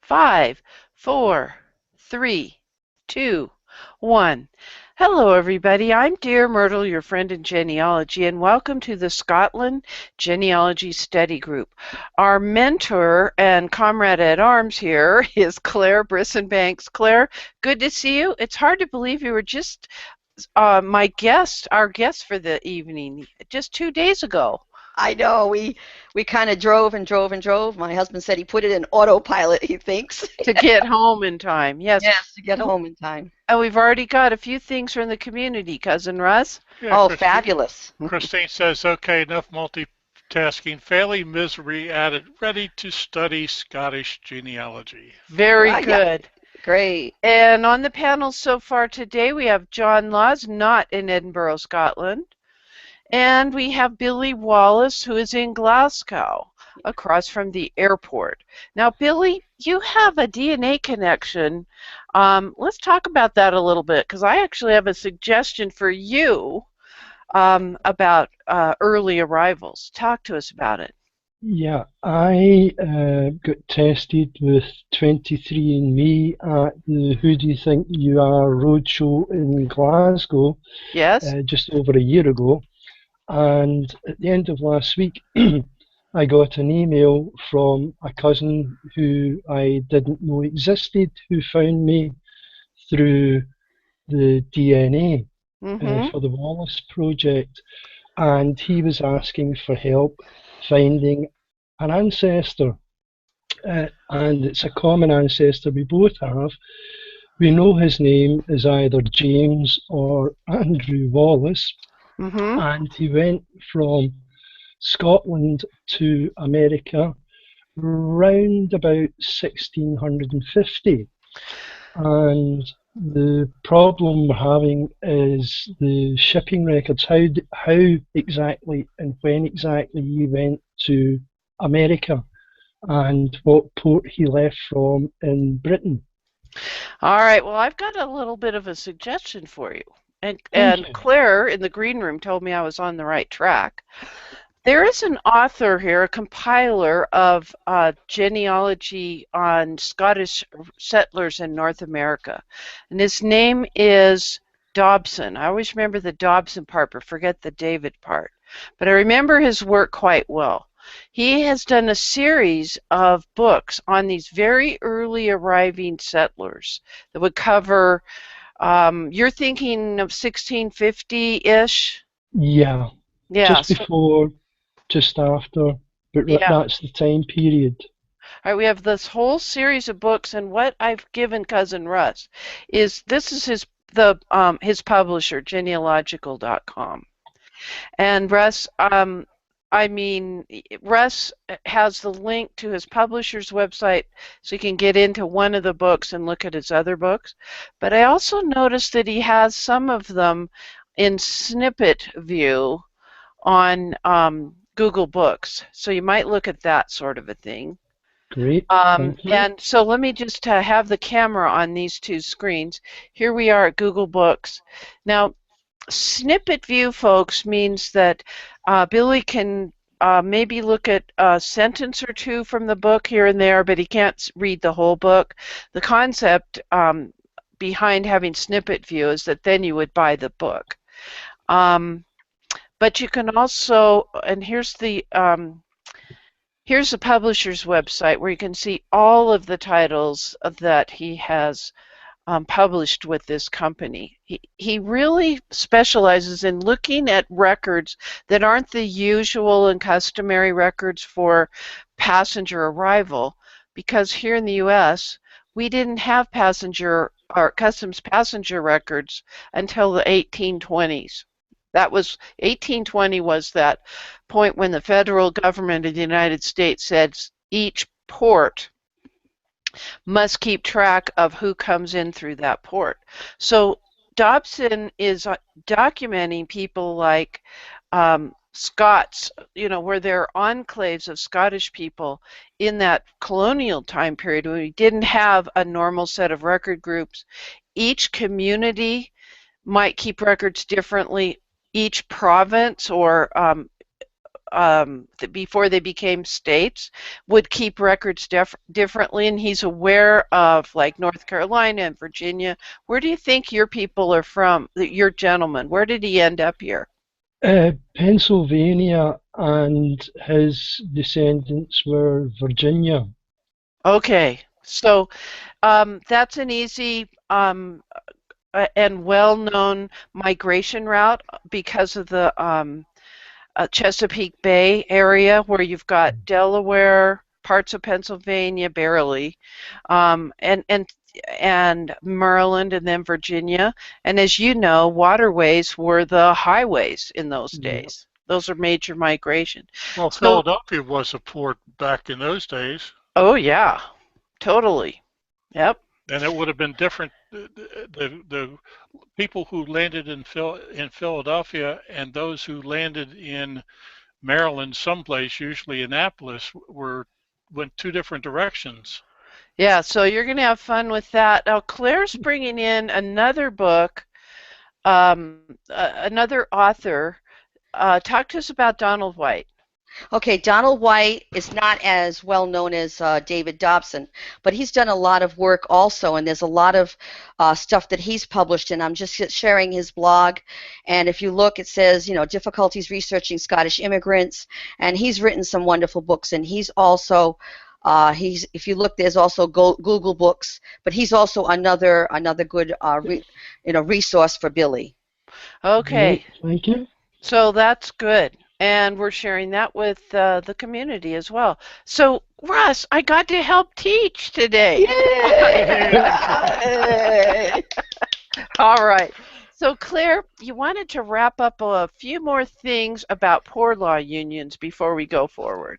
5, 4, 3, 2, 1. Hello, everybody. I'm Dear Myrtle, your friend in genealogy, and welcome to the Scotland Genealogy Study Group. Our mentor and comrade at arms here is Claire Brisson-Banks. Claire, good to see you. It's hard to believe you were just our guest for the evening, just 2 days ago. I know. We kind of drove and drove and drove. My husband said he put it in autopilot, he thinks. To get home in time, yes. Yes, to get home in time. And we've already got a few things from the community, Cousin Russ. Yeah, Oh, Christine, fabulous. Christine says, okay, enough multitasking. Failing misery added, ready to study Scottish genealogy. Very Yeah, good. great. And on the panel so far today, we have John Laws, not in Edinburgh, Scotland. And we have Billy Wallace, who is in Glasgow, across from the airport. Now, Billy, you have a DNA connection. Let's talk about that a little bit, because I actually have a suggestion for you about early arrivals. Talk to us about it. Yeah, I got tested with 23andMe at the Who Do You Think You Are roadshow in Glasgow Yes? just over a year ago. And at the end of last week, I got an email from a cousin who I didn't know existed, who found me through the DNA for the Wallace project. And he was asking for help finding an ancestor. And it's a common ancestor we both have. We know his name is either James or Andrew Wallace. And he went from Scotland to America round about 1650. And the problem we're having is the shipping records. How exactly and when exactly he went to America and what port he left from in Britain. All right, well, I've got a little bit of a suggestion for you. And Claire in the green room told me I was on the right track. There is an author here, a compiler of genealogy on Scottish settlers in North America. And his name is Dobson. I always remember the Dobson part, but forget the David part. But I remember his work quite well. He has done a series of books on these very early arriving settlers that would cover, you're thinking of 1650-ish? Yeah. Yes. Just before, just after, but that's the time period. All right, we have this whole series of books, and what I've given Cousin Russ is his publisher, genealogical.com. And Russ, Russ has the link to his publisher's website so you can get into one of the books and look at his other books. But I also noticed that he has some of them in snippet view on Google Books. So you might look at that sort of a thing. Great. Thank you. And so let me just have the camera on these two screens. Here we are at Google Books. Now, snippet view, folks, means that Billy can maybe look at a sentence or two from the book here and there, but he can't read the whole book. The concept behind having snippet view is that then you would buy the book. But you can also, and here's the publisher's website where you can see all of the titles that he has published with this company. He really specializes in looking at records that aren't the usual and customary records for passenger arrival, because here in the U.S. we didn't have passenger or customs passenger records until the 1820s. That was 1820 was that point when the federal government of the United States said each port must keep track of who comes in through that port. So Dobson is documenting people like Scots, where there are enclaves of Scottish people in that colonial time period when we didn't have a normal set of record groups. Each community might keep records differently. Each province or before they became states, would keep records differently, and he's aware of like North Carolina and Virginia. Where do you think your people are from, your gentleman? Where did he end up here? Pennsylvania, and his descendants were Virginia. Okay, so that's an easy and well-known migration route because of the Chesapeake Bay area, where you've got Delaware, parts of Pennsylvania, barely, and Maryland, and then Virginia. And as you know, waterways were the highways in those days. Those are major migration. Well, So, Philadelphia was a port back in those days. oh yeah, totally. Yep. And it would have been different. The people who landed in Philadelphia and those who landed in Maryland, someplace, usually Annapolis, went two different directions. Yeah, so you're going to have fun with that. Now, Claire's bringing in another book, another author. Talk to us about Donald White. Okay, Donald White is not as well known as David Dobson, but he's done a lot of work also, and there's a lot of stuff that he's published, and I'm just sharing his blog. And if you look, it says, you know, difficulties researching Scottish immigrants, and he's written some wonderful books, and he's also if you look, there's also Google Books, but he's also another good resource for Billy. Okay. Thank you. So that's good. And we're sharing that with the community as well. So, Russ, I got to help teach today. Yay! All right. So, Claire, you wanted to wrap up a few more things about poor law unions before we go forward.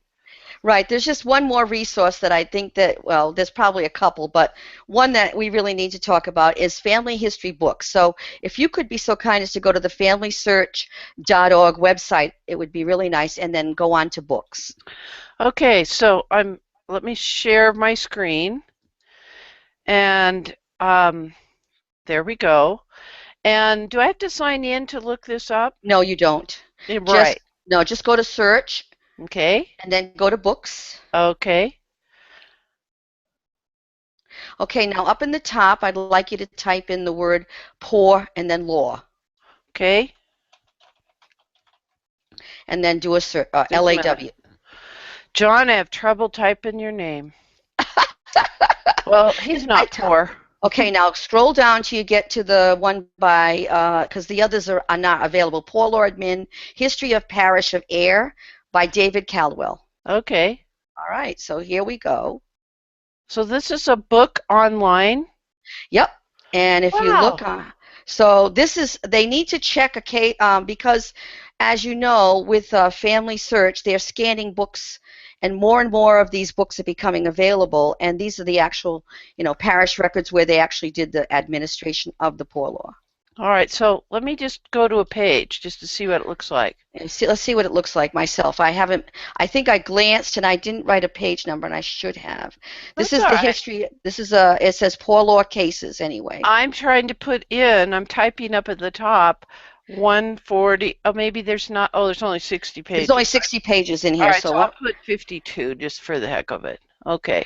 Right. There's just one more resource that I think that, well, there's probably a couple, but one that we really need to talk about is family history books. So if you could be so kind as to go to the familysearch.org website, it would be really nice, and then go on to books. Okay, so let me share my screen. And there we go. And do I have to sign in to look this up? No, you don't. Right. Just go to search. Okay. And then go to books. Okay. Okay, now up in the top, I'd like you to type in the word poor and then law. Okay. And then do a search, LAW. John, I have trouble typing your name. Well, he's not poor. Okay, now scroll down till you get to the one by, because the others are not available. Poor Law Admin, History of Parish of Ayr, by David Caldwell. Okay. All right, so here we go. So this is a book online? Yep. And if you look so this is, they need to check a case, because as you know, with Family Search, they're scanning books, and more of these books are becoming available, and these are the actual, parish records where they actually did the administration of the poor law. All right, so let me just go to a page just to see what it looks like. Let's see what it looks like myself. I think I glanced and I didn't write a page number, and I should have. This is the history. This is it says poor law cases anyway. I'm trying to I'm typing up at the top 140. Oh, maybe there's not. Oh, there's only 60 pages. There's only 60 pages in here. All right, so I'll put 52 just for the heck of it. Okay.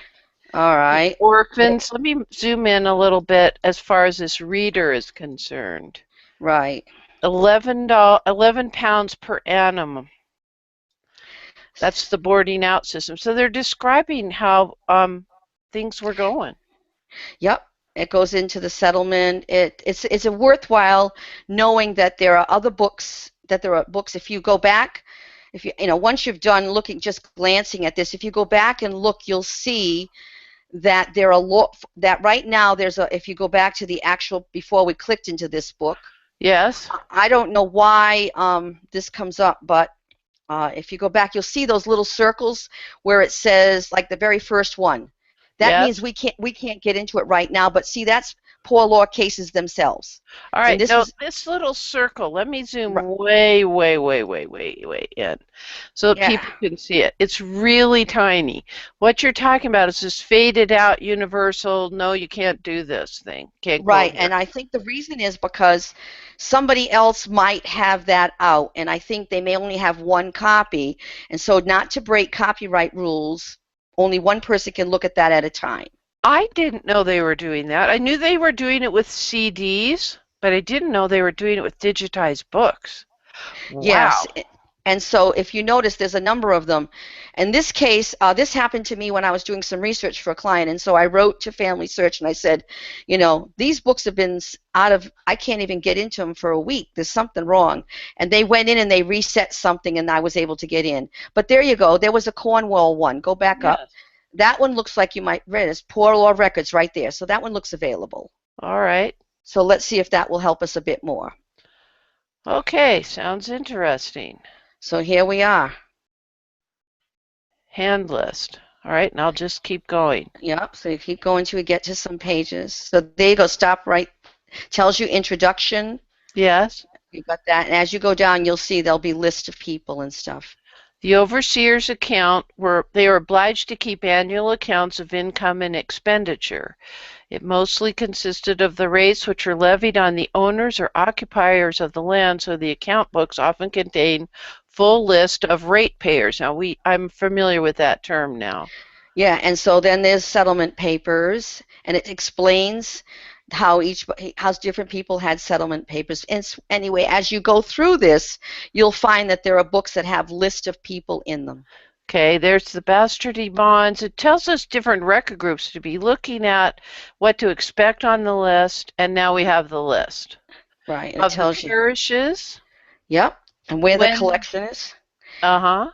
All right. Orphans. Let me zoom in a little bit as far as this reader is concerned. Right. £11 per annum. That's the boarding out system. So they're describing how things were going. Yep. It goes into the settlement. It's a worthwhile knowing that there are other books. If you go back, once you've done just glancing at this, if you go back and look, you'll see that that right now if you go back to the actual, before we clicked into this book. Yes. I don't know why this comes up, but if you go back, you'll see those little circles where it says, like the very first one. That means we can't get into it right now, but see, that's poor law cases themselves. All right, this little circle, let me zoom way in so that people can see it. It's really tiny. What you're talking about is this faded out universal, no, you can't do this thing. Can't go right, here. and I think the reason is because somebody else might have that out, and I think they may only have one copy. And so, not to break copyright rules, only one person can look at that at a time. I didn't know they were doing that. I knew they were doing it with CDs, but I didn't know they were doing it with digitized books. Wow. Yes. And so if you notice, there's a number of them. In this case, this happened to me when I was doing some research for a client. And so I wrote to Family Search and I said, you know, these books have been out of, I can't even get into them for a week. There's something wrong. And they went in and they reset something and I was able to get in. But there you go. There was a Cornwall one. Go back up. That one looks like you might read it. It's Poor Law Records right there. So that one looks available. All right. So let's see if that will help us a bit more. Okay, sounds interesting. So here we are. Hand list. All right, and I'll just keep going. Yep, so you keep going till we get to some pages. So there you go, stop right. Tells you introduction. Yes. You got that. And as you go down, you'll see there'll be list of people and stuff. The overseer's account, they are obliged to keep annual accounts of income and expenditure. It mostly consisted of the rates which are levied on the owners or occupiers of the land, so the account books often contain full list of ratepayers. Now, I'm familiar with that term now. Yeah, and so then there's settlement papers, and it explains how different people had settlement papers. And anyway, as you go through this, you'll find that there are books that have list of people in them. Okay, there's the bastardy bonds. It tells us different record groups to be looking at, what to expect on the list, and now we have the list. Right, of the parishes. Yep, and where the collection is. Uh-huh.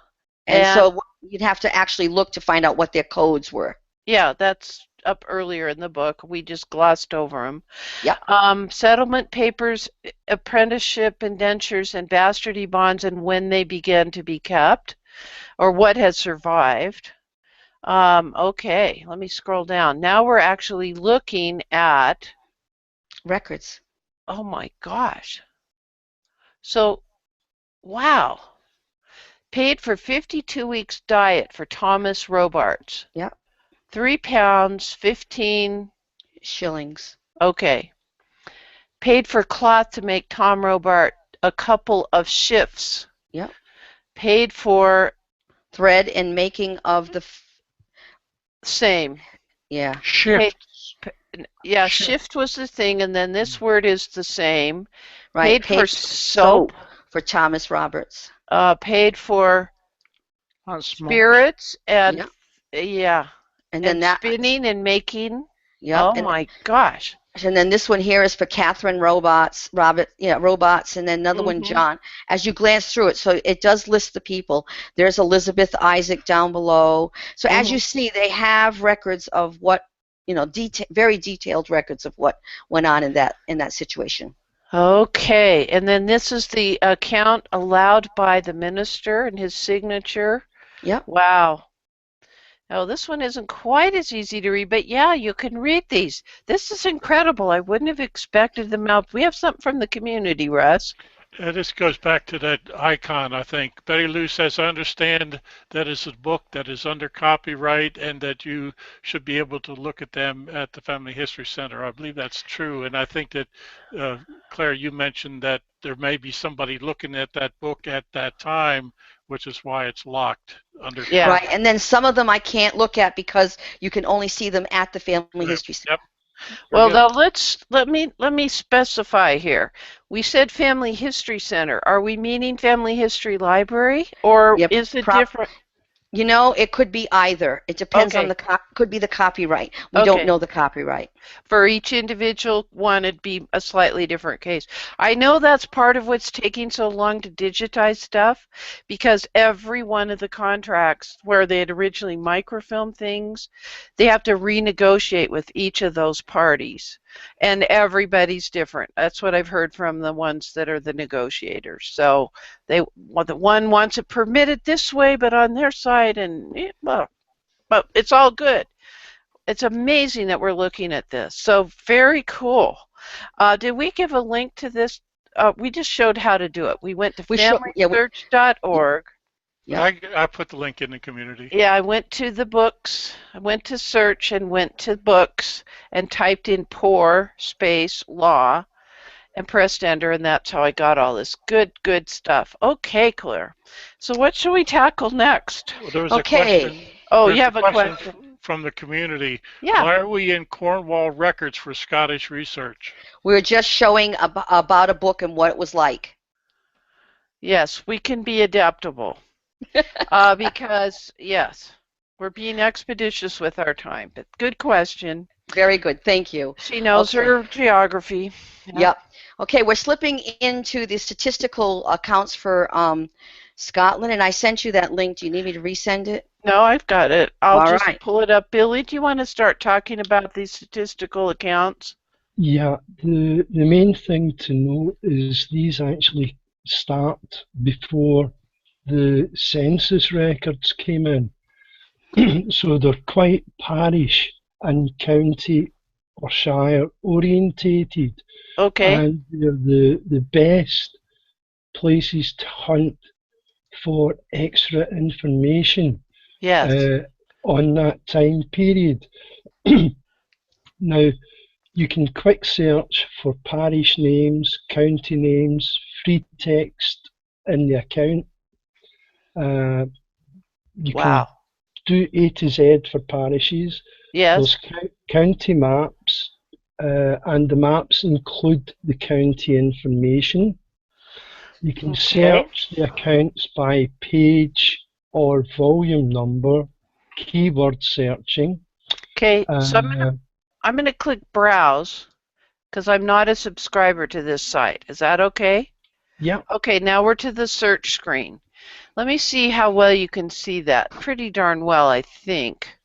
And so you'd have to actually look to find out what their codes were. Yeah, that's up earlier in the book. We just glossed over them. Yep. Settlement papers, apprenticeship indentures, and bastardy bonds, and when they began to be kept, or what has survived. Okay, let me scroll down. Now we're actually looking at records. Oh my gosh. So, wow. Paid for 52 weeks diet for Thomas Robarts. Yep. £3, 15 shillings. Okay. Paid for cloth to make Tom Robart a couple of shifts. Yep. Paid for thread and making of the same. Yeah. Shift. Yeah, shift was the thing, and then this word is the same. Right. Paid for soap for Thomas Roberts. Paid for spirits and and then that spinning and making. Yep. Oh my gosh. And then this one here is for Catherine Robots, and then another one, John. As you glance through it, so it does list the people. There's Elizabeth Isaac down below. So as you see, they have records of what, very detailed records of what went on in that situation. Okay, and then this is the account allowed by the minister and his signature. Yep. Wow. Oh, this one isn't quite as easy to read, but yeah, you can read these. This is incredible. I wouldn't have expected them out. We have something from the community, Russ. This goes back to that icon, I think. Betty Lou says, I understand that it's a book that is under copyright and that you should be able to look at them at the Family History Center. I believe that's true. And I think that, Claire, you mentioned that there may be somebody looking at that book at that time, which is why it's locked under copyright. Right, and then some of them I can't look at because you can only see them at the Family History Center. Yep. Well, now let me specify here. We said Family History Center. Are we meaning Family History Library, or is it different? It could be either. It depends on could be the copyright. We don't know the copyright. For each individual one, it'd be a slightly different case. I know that's part of what's taking so long to digitize stuff, because every one of the contracts where they had originally microfilmed things, they have to renegotiate with each of those parties. And everybody's different. That's what I've heard from the ones that are the negotiators. So the one wants it permitted this way, but on their side, and but it's all good. It's amazing that we're looking at this. So very cool. Did we give a link to this? We just showed how to do it. We went to familysearch.org. Yeah. I put the link in the community. Yeah, I went to the books. I went to search and went to books and typed in poor space law. and pressed enter, and that's how I got all this good stuff. Okay, Claire. So what should we tackle next? Well, there was a Okay. question. Oh, There's you a have a question. from the community. Yeah. Why are we in Cornwall records for Scottish research? We're just showing about a book and what it was like. Yes, we can be adaptable. Because, yes, we're being expeditious with our time. But good question. Very good. Thank you. She knows Okay. her geography. Yeah. Yep. Okay, we're slipping into the statistical accounts for Scotland, and I sent you that link. Do you need me to resend it? No, I've got it. I'll All just right. pull it up. Billy, do you want to start talking about these statistical accounts? Yeah, the main thing to note is these actually start before the census records came in. So they're quite parish and county or shire orientated, Okay. and they're the best places to hunt for extra information Yes. on that time period. Now, you can quick search for parish names, county names, free text in the account. You Wow. can do A to Z for parishes. Yes. There's county maps, and the maps include the county information. You can Okay. search the accounts by page or volume number, keyword searching. Okay. So I'm gonna click browse because I'm not a subscriber to this site. Is that okay? Yeah. Okay, now we're to the search screen. Let me see how well you can see that. Pretty darn well, I think.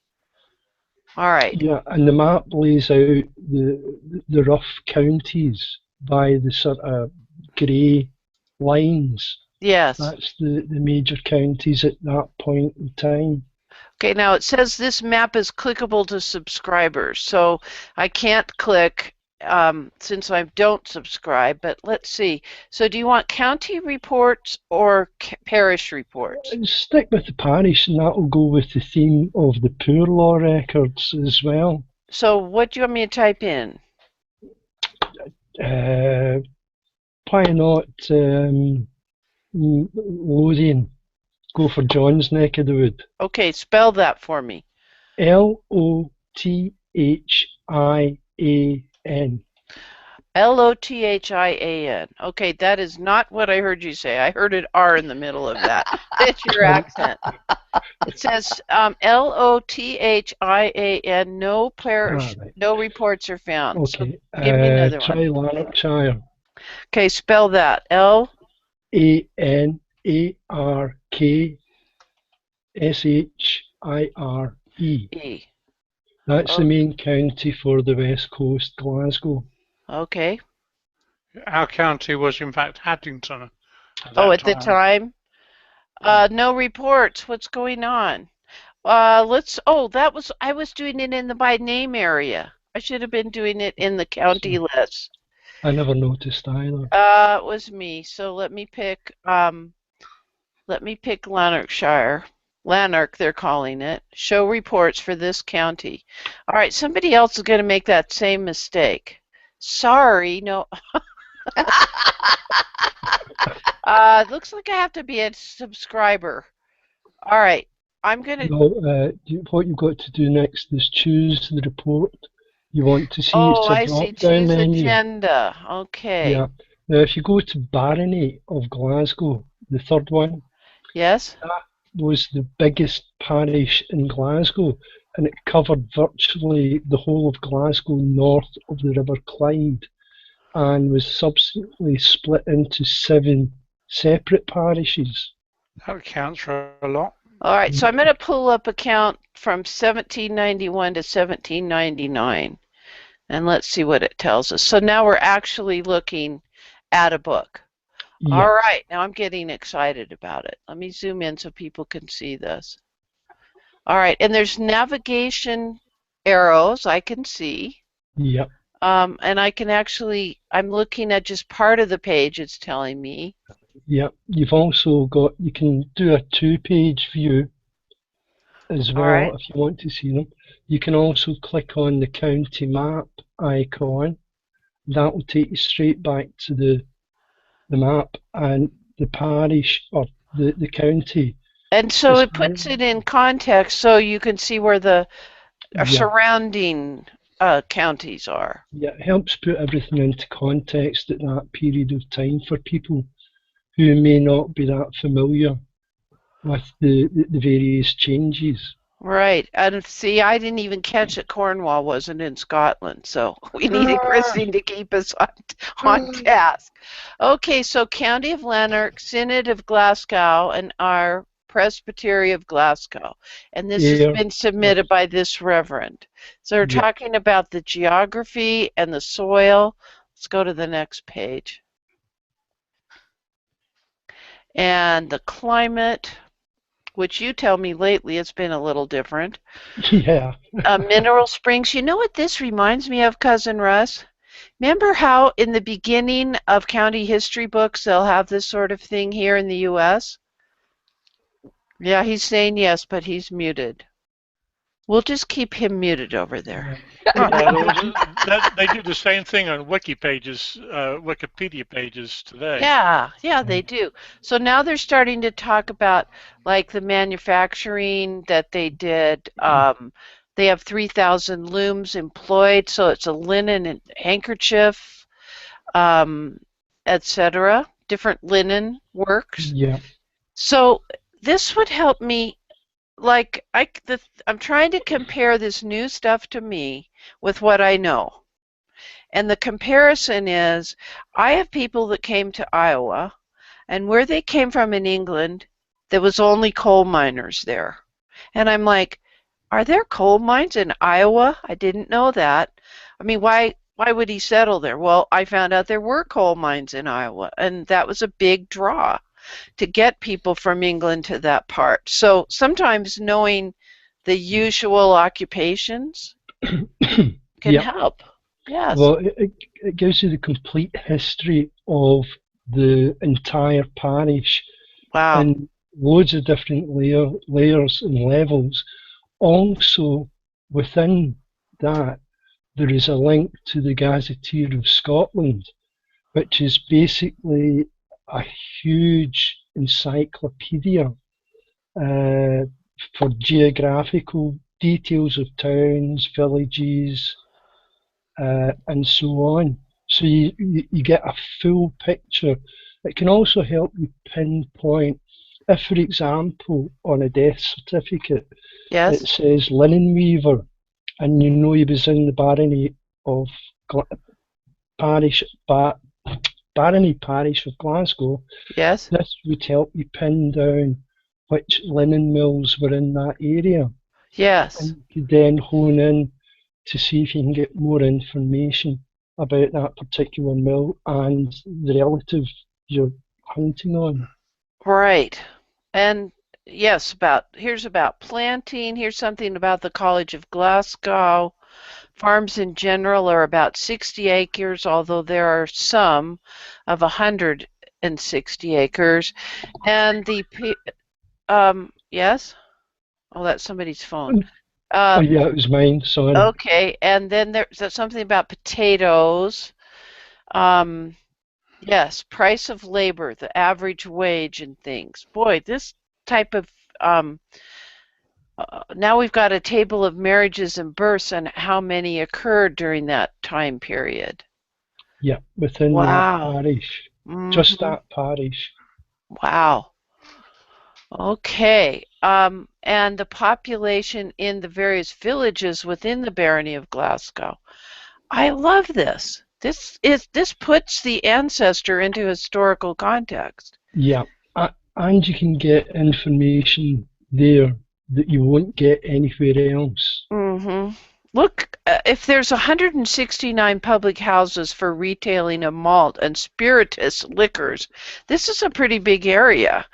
All right. Yeah, and the map lays out the rough counties by the sort of grey lines. Yes. That's the major counties at that point in time. Okay, now it says this map is clickable to subscribers, so I can't click since I don't subscribe, but let's see. So do you want county reports or parish reports? Stick with the parish, and that will go with the theme of the poor law records as well. So what do you want me to type in? Why not Lothian? Go for John's neck of the wood. Okay, spell that for me. Lothian. Lothian. Okay, that is not what I heard you say. I heard an R in the middle of that. It's your accent. It says Lothian. No parish, Right. no reports are found. Okay. So give me another one. Try Lanarkshire. Okay, spell that. Lanarkshire. That's the main county for the West Coast, Glasgow. Okay. Our county was in fact Haddington. At the time? No reports. What's going on? I was doing it in the by name area. I should have been doing it in the county list. I never noticed either. It was me. So let me pick Lanarkshire. Lanark, they're calling it. Show reports for this county. All right, somebody else is going to make that same mistake. Sorry, no. Looks like I have to be a subscriber. All right, I'm going to... No, what you've got to do next is choose the report you want to see. Oh, I it's a see. drop-down Choose menu. agenda. Okay. Yeah. Now, if you go to Barony of Glasgow, the third one, Yes? that was the biggest parish in Glasgow, and it covered virtually the whole of Glasgow north of the River Clyde, and was subsequently split into 7 separate parishes. That counts for a lot. All right, so I'm going to pull up a count from 1791 to 1799, and let's see what it tells us. So now we're actually looking at a book. Yeah. All right, now I'm getting excited about it. Let me zoom in so people can see this. All right, and there's navigation arrows I can see. Yep. And I can actually, I'm looking at just part of the page it's telling me. Yep. You've also got, you can do a 2-page view as well, right. if you want to see them. You can also click on the county map icon, that will take you straight back to the map, and the parish or the county And so is it puts it in context so you can see where the yeah, surrounding counties are. yeah, it helps put everything into context at that period of time for people who may not be that familiar with the various changes. Right. And see, I didn't even catch that Cornwall wasn't in Scotland, so we needed Christine to keep us on task. Okay, so County of Lanark, Synod of Glasgow, and our Presbytery of Glasgow. And this has Air, been submitted by this Reverend. So we're yeah, talking about the geography and the soil. Let's go to the next page. And the climate, which you tell me lately it's been a little different. yeah, Mineral springs. You know what this reminds me of, Cousin Russ? Remember how in the beginning of county history books they'll have this sort of thing here in the U.S.? Yeah, he's saying yes, but he's muted. We'll just keep him muted over there. They do the same thing on wiki pages, Wikipedia pages today. Yeah, they do. So now they're starting to talk about like the manufacturing that they did. They have 3,000 looms employed, so it's a linen and handkerchief, etc. Different linen works. yeah, So this would help me. Like I'm trying to compare this new stuff to me with what I know. And the comparison is I have people that came to Iowa, and where they came from in England, there was only coal miners there. And I'm like, are there coal mines in Iowa? I didn't know that. I mean, why would he settle there? Well, I found out there were coal mines in Iowa, and that was a big draw to get people from England to that part. So sometimes knowing the usual occupations can yeah. help. Yes. Well, it gives you the complete history of the entire parish Wow. in loads of different layers and levels. Also, within that, there is a link to the Gazetteer of Scotland, which is basically a huge encyclopedia for geographical details of towns, villages, and so on. So you get a full picture. It can also help you pinpoint, if, for example, on a death certificate, Yes. it says linen weaver, and you know he was in the barony of barony parish of Glasgow. Yes. This would help you pin down which linen mills were in that area, Yes. and you could then hone in to see if you can get more information about that particular mill and the relative you're hunting on. Right. And yes, here's about planting. Here's something about the College of Glasgow. Farms in general are about 60 acres, although there are some of 160 acres. And yes? Oh, that's somebody's phone. Oh yeah, it was mine, sorry. Okay, and then there's something about potatoes. Yes, price of labor, the average wage and things. Boy, this type of now we've got a table of marriages and births and how many occurred during that time period. Yeah, within Wow. that parish. Just Mm-hmm. that parish. Wow. Okay. And the population in the various villages within the barony of Glasgow. I love this. This puts the ancestor into historical context. Yeah, and you can get information there that you won't get anywhere else. Mm-hmm. Look, if there's 169 public houses for retailing of malt and spirituous liquors, this is a pretty big area.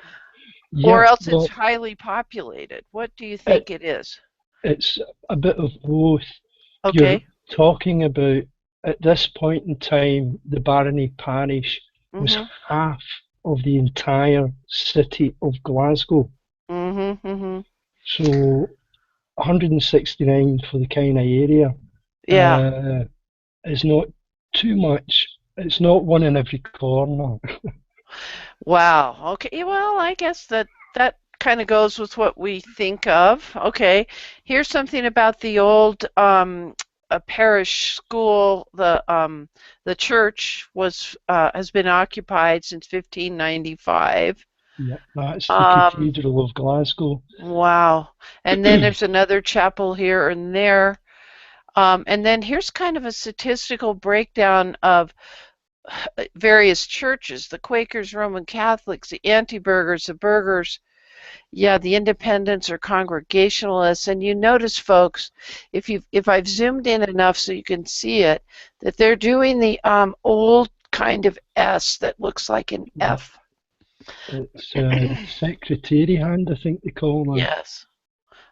Yeah, Or else well, it's highly populated. What do you think it is? it's a bit of both. You're Okay. talking about, at this point in time, the barony parish was Mm-hmm. half of the entire city of Glasgow. Mm-hmm. Mm-hmm. So 169 for the kind of area Yeah. is not too much. It's not one in every corner. Wow. Okay. Well, I guess that kind of goes with what we think of. Okay. Here's something about the old a parish school. The church was has been occupied since 1595. Yeah, that's the Um, Cathedral of Glasgow. wow. And then there's another chapel here and there. And then here's kind of a statistical breakdown of various churches: the Quakers, Roman Catholics, the anti-burghers, the burghers, yeah, the independents or congregationalists. And you notice, folks, if I've zoomed in enough so you can see it, that they're doing the old kind of S that looks like an Yeah. F. It's secretary hand, I think they call that. Yes,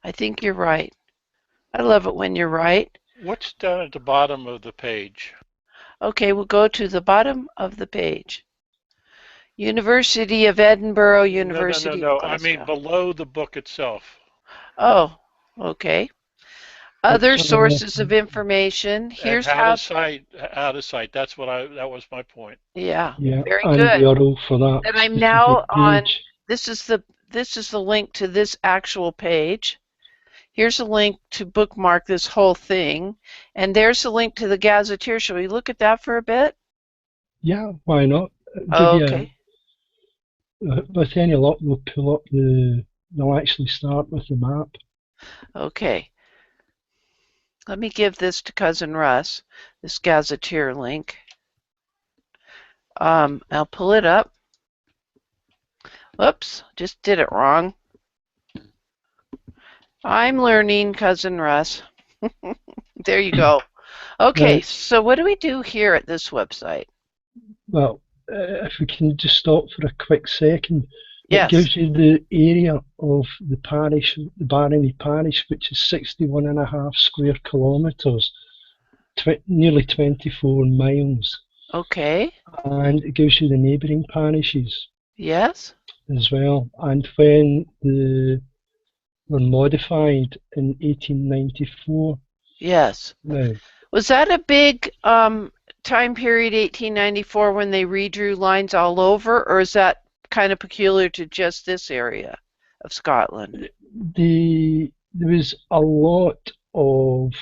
I think you're right. I love it when you're right. What's down at the bottom of the page? Okay, we'll go to the bottom of the page. University of Edinburgh, University of No. I Glasgow. mean below the book itself. Oh, okay. Other It's, sources of information. Here's and how. out of sight. That was my point. Yeah, yeah, very and good. the URL for that And I'm specific now on. page. This is the link to this actual page. Here's a link to bookmark this whole thing, and there's a link to the Gazetteer. Shall we look at that for a bit? Yeah, why not? Okay. With any luck, they'll pull up they'll actually start with the map. Okay. Let me give this to Cousin Russ, this Gazetteer link. I'll pull it up. Whoops, just did it wrong. I'm learning, Cousin Russ. There you go. Okay, Now, so what do we do here at this website? well, if we can just stop for a quick second, Yes. it gives you the area of the parish, the Barony parish, which is 61.5 square kilometres, nearly 24 miles. Okay. And it gives you the neighbouring parishes Yes. as well. And when they were modified in 1894, Yes. now, Was that a big time period, 1894, when they redrew lines all over, or is that kind of peculiar to just this area of Scotland? there was a lot of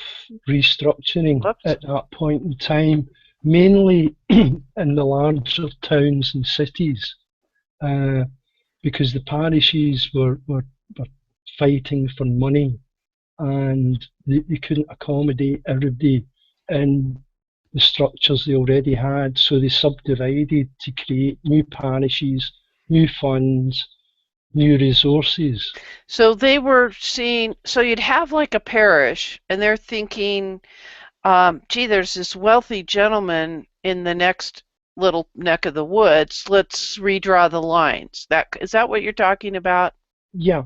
restructuring Whoops. at that point in time, mainly in the larger towns and cities, because the parishes were fighting for money, and they couldn't accommodate everybody in the structures they already had, so they subdivided to create new parishes, new funds, new resources. So they were seeing, so you'd have like a parish, and they're thinking, gee, there's this wealthy gentleman in the next little neck of the woods. Let's redraw the lines. Is that what you're talking about? Yeah.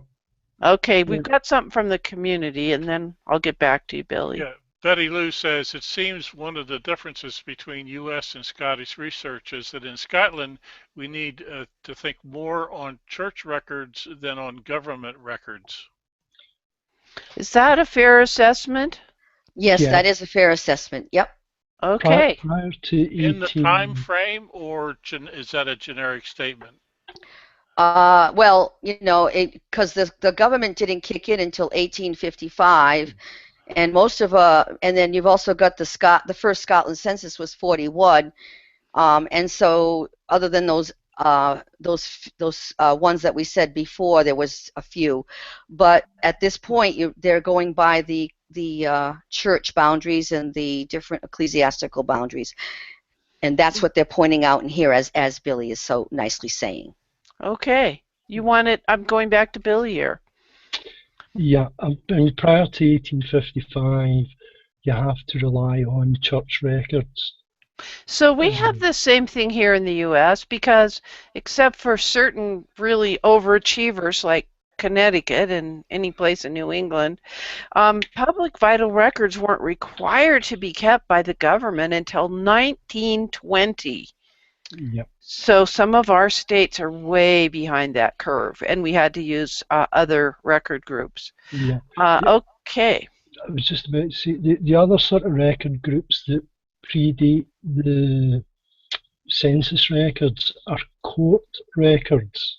Okay, we've got something from the community, and then I'll get back to you, Billy. Yeah. Betty Lou says, it seems one of the differences between U.S. and Scottish research is that in Scotland, we need to think more on church records than on government records. Is that a fair assessment? Yes, Yeah. that is a fair assessment. Yep. Okay. Prior to 18... In the time frame, or is that a generic statement? Well, you know, because the government didn't kick in until 1855, and most of and then you've also got the first Scotland census was 41, and so other than those ones that we said before, there was a few, but at this point they're going by the church boundaries and the different ecclesiastical boundaries, and that's what they're pointing out in here, as Billy is so nicely saying. Okay. You want it? I'm going back to Billy here. Yeah, I mean, prior to 1855, you have to rely on church records. So we have the same thing here in the U.S. because, except for certain really overachievers like Connecticut and any place in New England, public vital records weren't required to be kept by the government until 1920. Yep. So some of our states are way behind that curve, and we had to use other record groups. Yeah. Okay. I was just about to say, the other sort of record groups that predate the census records are court records.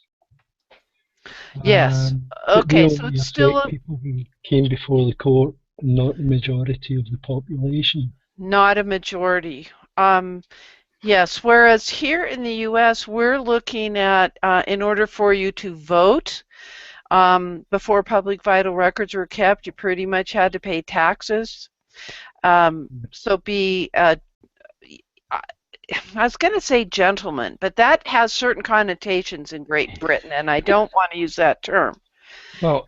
Yes. They Okay, so only it's still affect people who came before the court, not the majority of the population. not a majority. Yes, whereas here in the US, we're looking at, in order for you to vote, before public vital records were kept, you pretty much had to pay taxes. So be, I was going to say gentleman, but that has certain connotations in Great Britain, and I don't want to use that term. Well,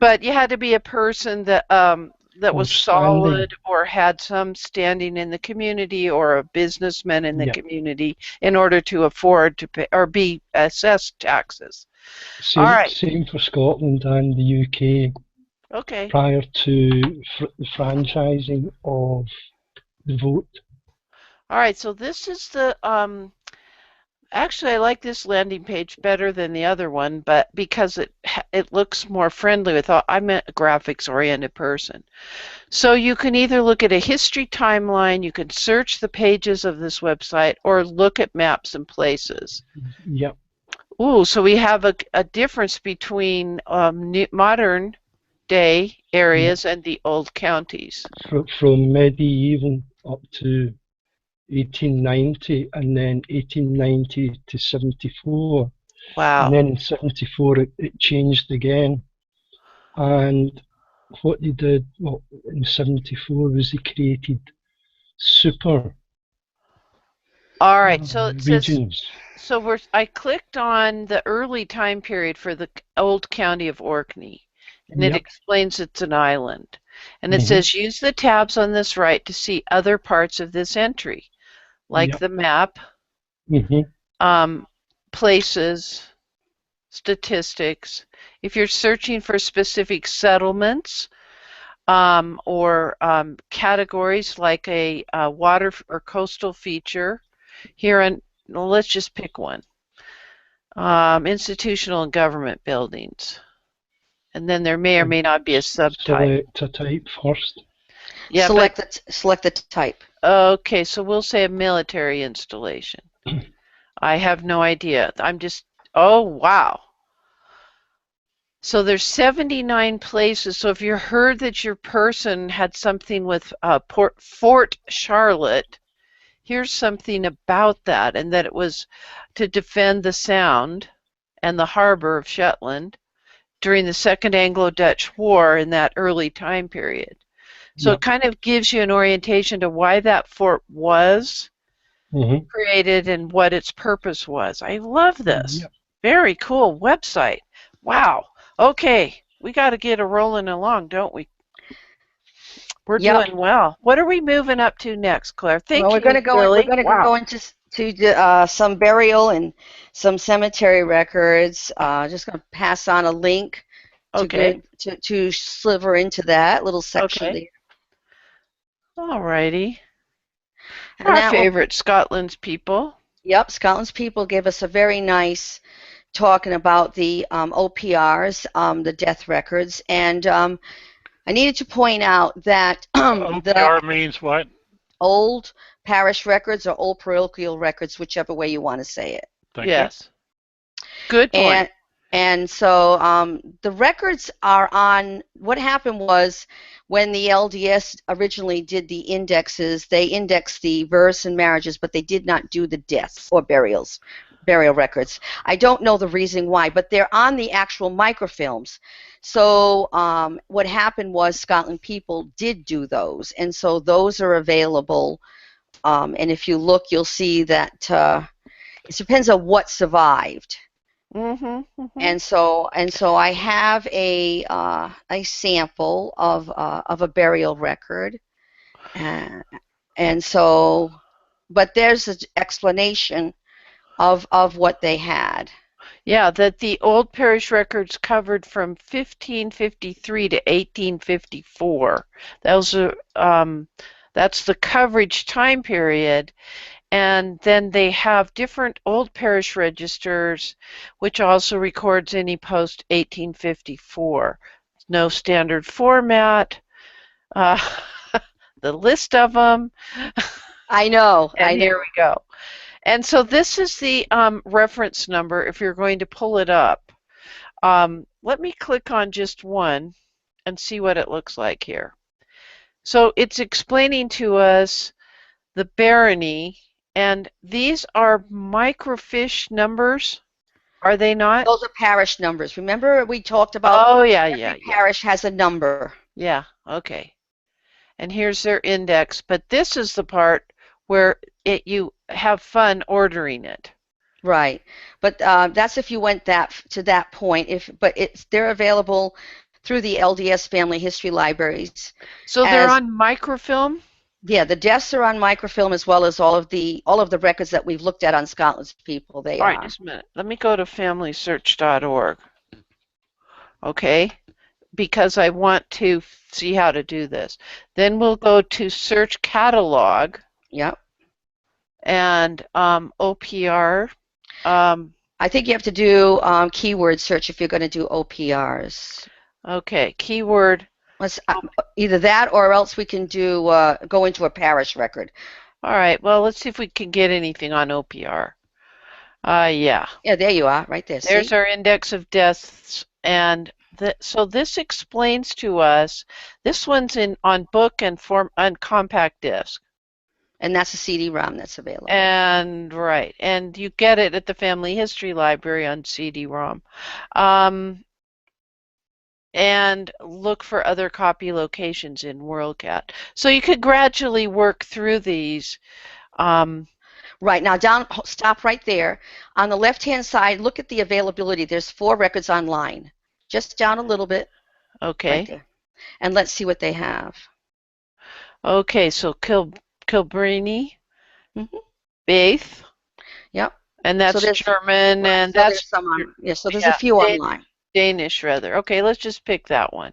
But you had to be a person that was standing. solid or had some standing in the community or a businessman in the Yeah. community in order to afford to pay or be assessed taxes. All right. Same for Scotland and the UK Okay. prior to the franchising of the vote. All right. So this is the actually, I like this landing page better than the other one, but because it looks more friendly with I'm a graphics-oriented person. So you can either look at a history timeline, you can search the pages of this website, or look at maps and places. Yep. Ooh, so we have a difference between modern day areas and the old counties. From medieval up to 1890, and then 1890 to 74. Wow. And then in 74 it changed again. And what they did in 74 was they created super All right, so it says, regions. so I clicked on the early time period for the old county of Orkney, and it Yep. explains it's an island. And it says use the tabs on this right to see other parts of this entry, like Yep. the map, places, statistics. If you're searching for specific settlements or categories like a water or coastal feature, here on, well, let's just pick one. Institutional and government buildings. And then there may or may not be a subtype. Select a type first. Yeah, select the type. Okay, so we'll say a military installation. I have no idea. I'm just, oh, wow. So there's 79 places. So if you heard that your person had something with Fort Charlotte, here's something about that, and that it was to defend the Sound and the harbor of Shetland during the Second Anglo-Dutch War in that early time period. So it kind of gives you an orientation to why that fort was created and what its purpose was. I love this. Yep. Very cool website. Wow. Okay, we got to get a rolling along, don't we? We're doing well. What are we moving up to next, Claire? Thank you, we're going to go. Billy. We're going to go into some burial and some cemetery records. Just going to pass on a link to sliver into that little section there. All righty. Our favorite, Scotland's people. Yep, Scotland's people gave us a very nice talking about the OPRs, the death records, and I needed to point out that OPR means what? Old parish records or old parochial records, whichever way you want to say it. Thank you. Good point. And so the records are on, what happened was when the LDS originally did the indexes, they indexed the births and marriages, but they did not do the deaths or burial records. I don't know the reason why, but they're on the actual microfilms. So what happened was Scotland people did do those, and so those are available. And if you look, you'll see that it depends on what survived. And so I have a sample of a burial record, and so, but there's an explanation of what they had. Yeah, that the old parish records covered from 1553 to 1854. Those are that's the coverage time period. And then they have different old parish registers, which also records any post 1854. No standard format. The list of them. I know, And I know. here we go. And so this is the reference number if you're going to pull it up. Let me click on just one and see what it looks like here. So it's explaining to us the barony, and these are microfiche numbers, are they not? Those are parish numbers. Remember we talked about Oh, yeah, every yeah. parish has a number. Yeah, okay. And here's their index, but this is the part where you have fun ordering it. Right, but that's if you went to that point. But they're available through the LDS Family History Libraries. So they're on microfilm? Yeah, the deaths are on microfilm as well as all of the records that we've looked at on Scotland's people. They All are. right, just a minute. Let me go to familysearch.org. Okay, because I want to see how to do this. Then we'll go to search catalog. Yep. And OPR. I think you have to do keyword search if you're going to do OPRs. Okay, keyword. Let's either that or else we can do go into a parish record. All right. Well, let's see if we can get anything on OPR. Yeah. Yeah, there you are, right there. There's see? our index of deaths, and so this explains to us. This one's on book and compact disc. And that's a CD-ROM that's available. And right, and you get it at the Family History Library on CD-ROM. And look for other copy locations in WorldCat. So you could gradually work through these. Right, now stop right there. On the left-hand side, look at the availability. There's 4 records online. Just down a little bit. Okay. Right there. And let's see what they have. Okay, so Kilbrini, Baith. Yep. And that's so German, right, and so that's some so there's a few online. Danish, rather. Okay, let's just pick that one.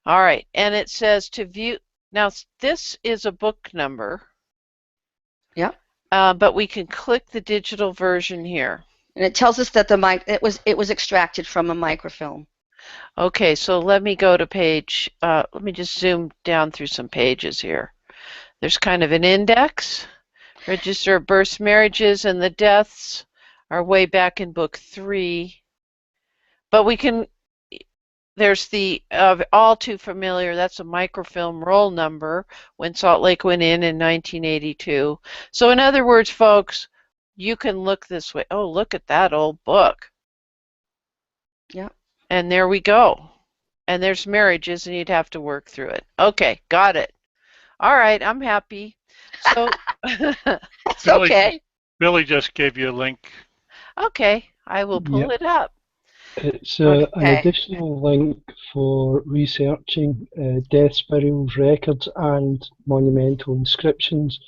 All right, and it says to view. Now this is a book number. Yep. But we can click the digital version here. And it tells us that it was extracted from a microfilm. Okay, so let me go to page. Let me just zoom down through some pages here. There's kind of an index. Register of births, marriages, and the deaths are way back in book 3. But we can, there's the all too familiar, that's a microfilm roll number when Salt Lake went in 1982. So in other words, folks, you can look this way. Oh, look at that old book. Yeah. And there we go. And there's marriages, and you'd have to work through it. Okay, got it. All right, I'm happy. So it's okay. Billy just gave you a link. Okay, I will pull it up. It's an additional link for researching deaths, burials, records, and monumental inscriptions.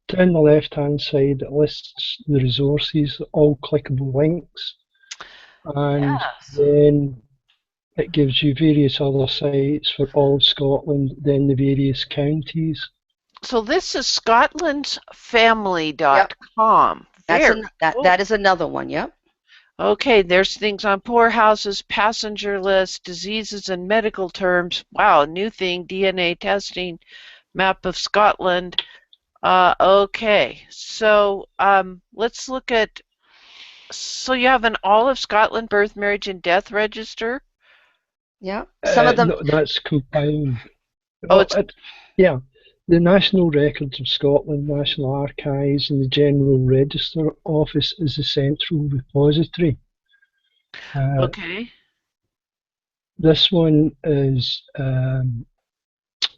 Down the left-hand side, it lists the resources, all clickable links, and then it gives you various other sites for all of Scotland, then the various counties. So this is scotlandsfamily.com. Yep. That is another one, yep. Okay, there's things on poorhouses, passenger lists, diseases and medical terms. Wow, new thing, DNA testing, map of Scotland. Okay, so let's look at, so you have an all of Scotland birth, marriage, and death register? Yeah, some of them. No, that's combined. Oh, yeah. The National Records of Scotland, National Archives, and the General Register Office is the central repository. Okay. This one is,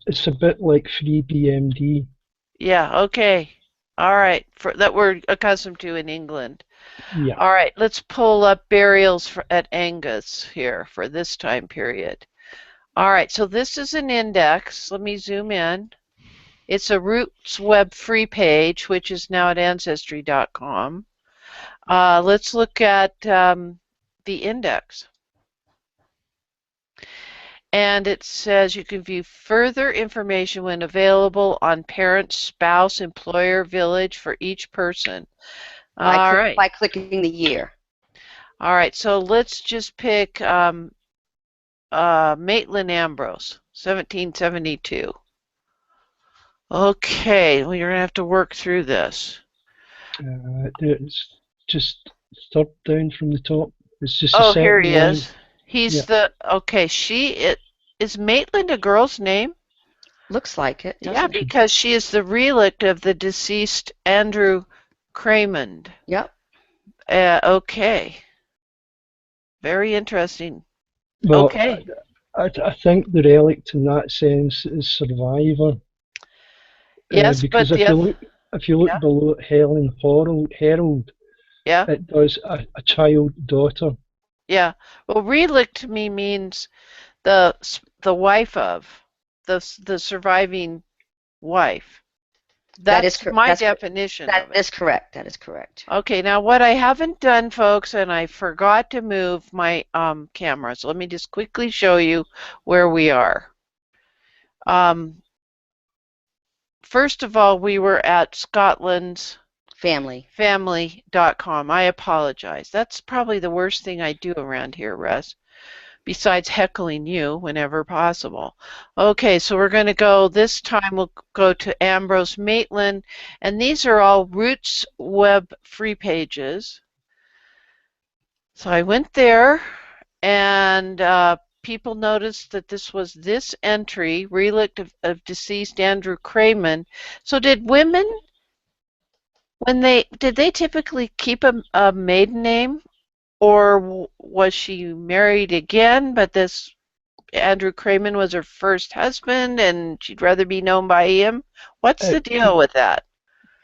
it's a bit like FreeBMD. Yeah, okay. All right, that we're accustomed to in England. Yeah. All right, let's pull up burials at Angus here for this time period. All right, so this is an index. Let me zoom in. It's a Roots Web free page, which is now at Ancestry.com. Let's look at the index. And it says you can view further information when available on parent, spouse, employer, village for each person. By clicking the year. All right, so let's just pick Maitland Ambrose, 1772. Okay, well, you're gonna have to work through this. It's just third down from the top. It's just the Oh, here second he line. is. He's Yeah. okay, is Maitland a girl's name? Looks like it, Yeah, doesn't it? because she is the relict of the deceased Andrew Craymond. Yep. Okay. Very interesting. Well, Okay. I think the relict in that sense is survivor, Yes, because but if you look yeah, below it, Helen Herald, yeah, it does a child daughter. yeah. Well, relict to me means the wife of the surviving wife. That is That's my definition that of it. is correct. That is correct. Okay, now what I haven't done, folks, and I forgot to move my camera, so let me just quickly show you where we are. Um, First of all, we were at Scotland's family.com. I apologize. That's probably the worst thing I do around here, Russ, besides heckling you whenever possible. Okay, so we're going to go, this time we'll go to Ambrose Maitland, and these are all Roots web free pages. So I went there, and people noticed that this entry, relict of deceased Andrew Craymond. So did women, did they typically keep a maiden name, or was she married again, but this Andrew Craymond was her first husband and she'd rather be known by him? What's the It deal with that?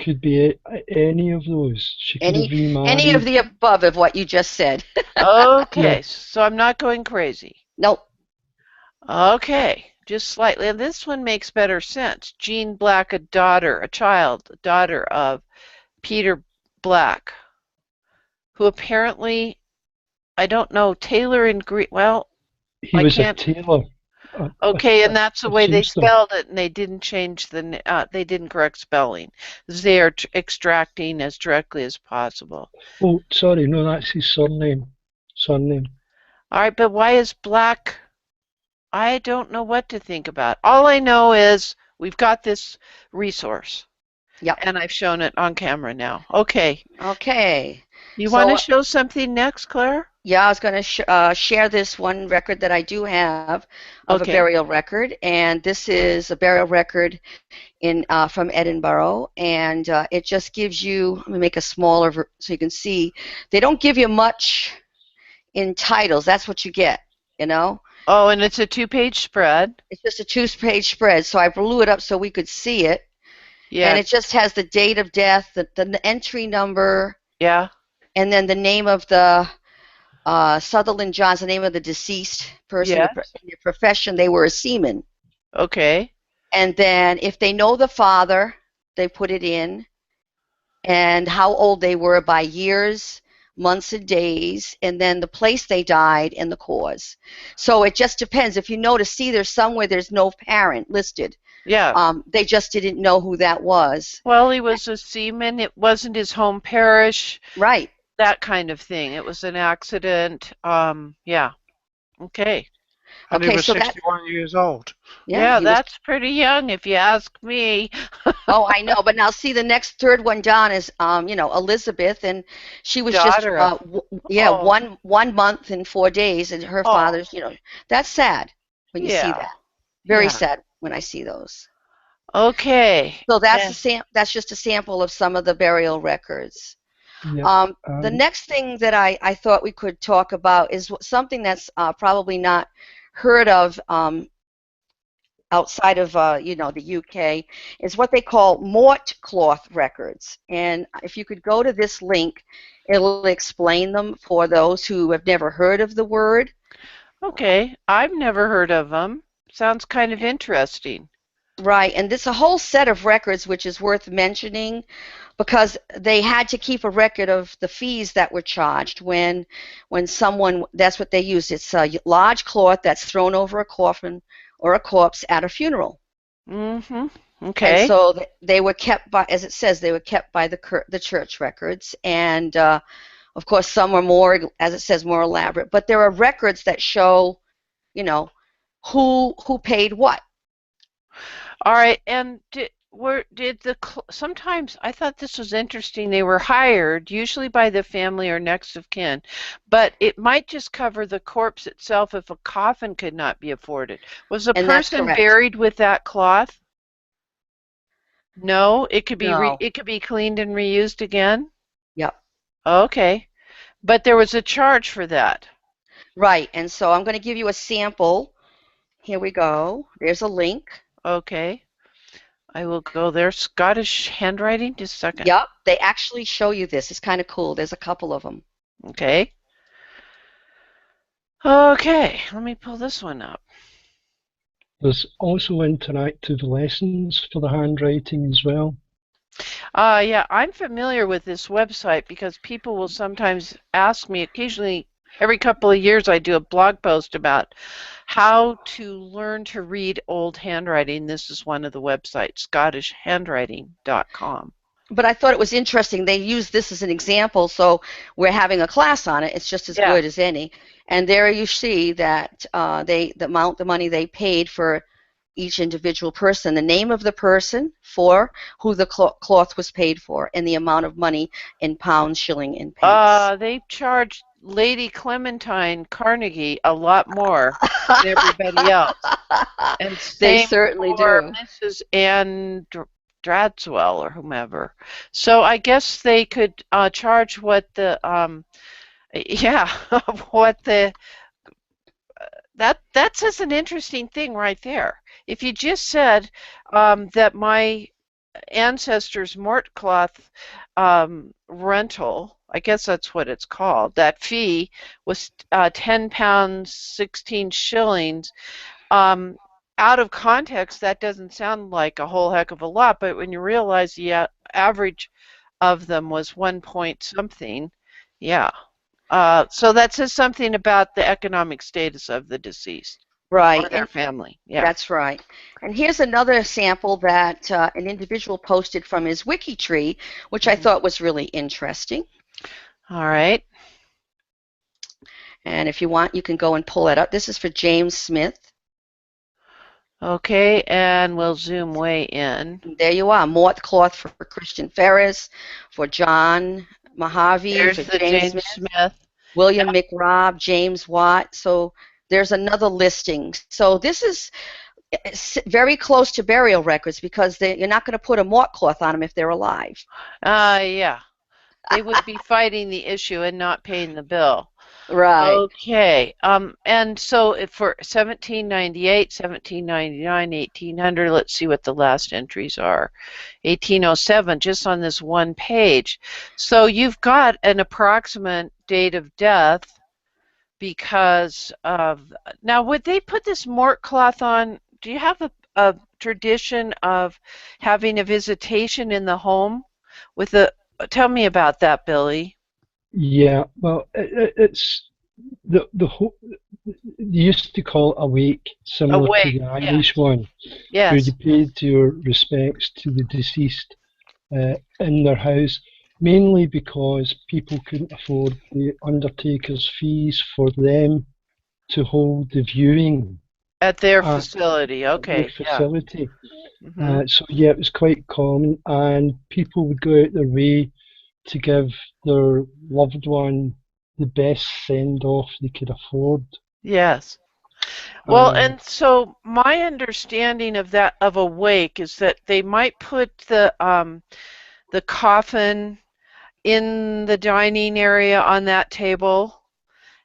could be any of those. She could have Any of remarried. the above of what you just said. Yeah, Okay, so I'm not going crazy. Nope. Okay, just slightly. And this one makes better sense. Jean Black, a daughter of Peter Black, who apparently, I don't know, Taylor and Green, well, he I was a can't. tailor, a, a, Okay, and a, that's the a way they seamster. spelled it, and they didn't change they didn't correct spelling. They are extracting as directly as possible. Oh, sorry, no, that's his surname. Surname. All right, but why is Black? I don't know what to think about. All I know is we've got this resource, Yep. and I've shown it on camera now. Okay. Okay. You want to So show something next, Claire? yeah, I was going to share this one record that I do have of a Okay. burial record, and this is a burial record in from Edinburgh, and it just gives you. Let me make a smaller so you can see. They don't give you much in titles. That's what you get, you know. Oh, and it's a two-page spread. It's just a two-page spread, so I blew it up so we could see it, and Yeah. it just has the date of death, the entry number, Yeah. and then the name of the Sutherland Johns, the name of the deceased person, Yes. in their profession, they were a seaman. Okay. And then if they know the father, they put it in, and how old they were by years, months, and days, and then the place they died and the cause. So it just depends. If you notice, see, there's somewhere there's no parent listed. Yeah. They just didn't know who that was. Well, he was a seaman. It wasn't his home parish. Right. That kind of thing. It was an accident. Yeah. Okay. And he Okay, was so that, 61 years old. yeah, Yeah, he was. that's pretty young if you ask me. Oh, I know, but now see the next third one down is, Elizabeth, and she was just, Daughter of. yeah, Oh. one month and 4 days, and her Oh. father's, that's sad when you see Yeah. that. Very Yeah. sad when I see those. Okay. So Yeah. that's just a sample of some of the burial records. Yeah. The next thing that I thought we could talk about is something that's probably not heard of outside of the UK, is what they call mort cloth records. And if you could go to this link, it'll explain them for those who have never heard of the word. Okay. I've never heard of them. Sounds kind of interesting. Right, and this a whole set of records which is worth mentioning because they had to keep a record of the fees that were charged when someone, that's what they used. It's a large cloth that's thrown over a coffin or a corpse at a funeral. Mm-hmm. And Okay. so they were kept by, as it says, they were kept by the church records, and of course some are more, as it says, more elaborate. But there are records that show, who paid what. All right. And sometimes I thought this was interesting. They were hired, usually by the family or next of kin, but it might just cover the corpse itself if a coffin could not be afforded. Was a And that's person correct. buried with that cloth? No, it could be No. it could be cleaned and reused again? Yep. Okay. But there was a charge for that. Right. And so I'm going to give you a sample. Here we go. There's a link. Okay. I will go there. Scottish handwriting, just a second. Yep. They actually show you this. It's kind of cool. There's a couple of them. Okay. Okay, let me pull this one up. There's also interactive lessons for the handwriting as well. Yeah, I'm familiar with this website because people will sometimes ask me, occasionally, every couple of years, I do a blog post about how to learn to read old handwriting. This is one of the websites, scottishhandwriting.com. But I thought it was interesting. They use this as an example, so we're having a class on it. It's just as good as any. And there you see that the amount, the money they paid for each individual person, the name of the person, for who the cloth was paid for, and the amount of money in pounds, shilling, and pence. They charged Lady Clementine Carnegie a lot more than everybody else. And They certainly for do. Mrs. Anne Dradswell or whomever. So I guess they could charge what the what the that's just an interesting thing right there. If you just said that my ancestors' mort cloth rental, I guess that's what it's called, that fee was £10, 16 shillings. Out of context, that doesn't sound like a whole heck of a lot, but when you realize the average of them was 1 point something, yeah. So that says something about the economic status of the deceased. Right. Or their family. Yeah. That's right. And here's another sample that an individual posted from his wiki tree, which I thought was really interesting. All right. And if you want, you can go and pull it up. This is for James Smith. Okay, and we'll zoom way in. There you are. Mort cloth for Christian Ferris, for John Mojave, There's for the James Smith, William McRobb, James Watt. So there's another listing. So this is very close to burial records because you're not going to put a mort cloth on them if they're alive. Yeah. They would be fighting the issue and not paying the bill. Right. Okay. And so for 1798, 1799, 1800, let's see what the last entries are. 1807, just on this one page. So you've got an approximate date of death because of, now would they put this mort cloth on, do you have a tradition of having a visitation in the home with tell me about that, Billy. Yeah, well, it's the they used to call it a wake, similar to the Irish one, where Yes. you paid your respects to the deceased in their house, mainly because people couldn't afford the undertaker's fees for them to hold the viewing At their facility, okay. their facility. Yeah. So yeah, it was quite common, and people would go out their way to give their loved one the best send-off they could afford. Yes. Well, and so my understanding of that, of a wake, is that they might put the coffin in the dining area on that table,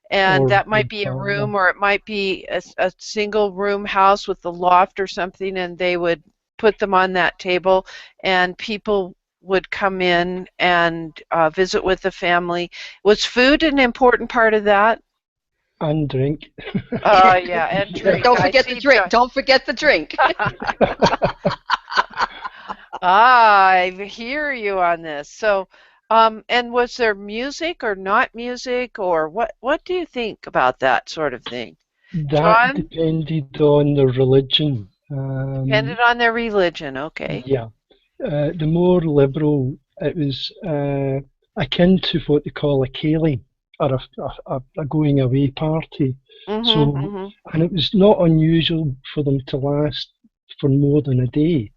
and that might be a room, or it might be a single room house with the loft or something, and they would put them on that table, and people would come in and visit with the family. Was food an important part of that? And drink. Yeah, and drink. Don't forget the drink. Don't forget the drink. I hear you on this. So, and was there music or not music, or what do you think about that sort of thing? That depended on their religion. Depended on their religion, okay. Yeah. The more liberal, it was akin to what they call a ceilidh, or a going away party. And it was not unusual for them to last for more than a day.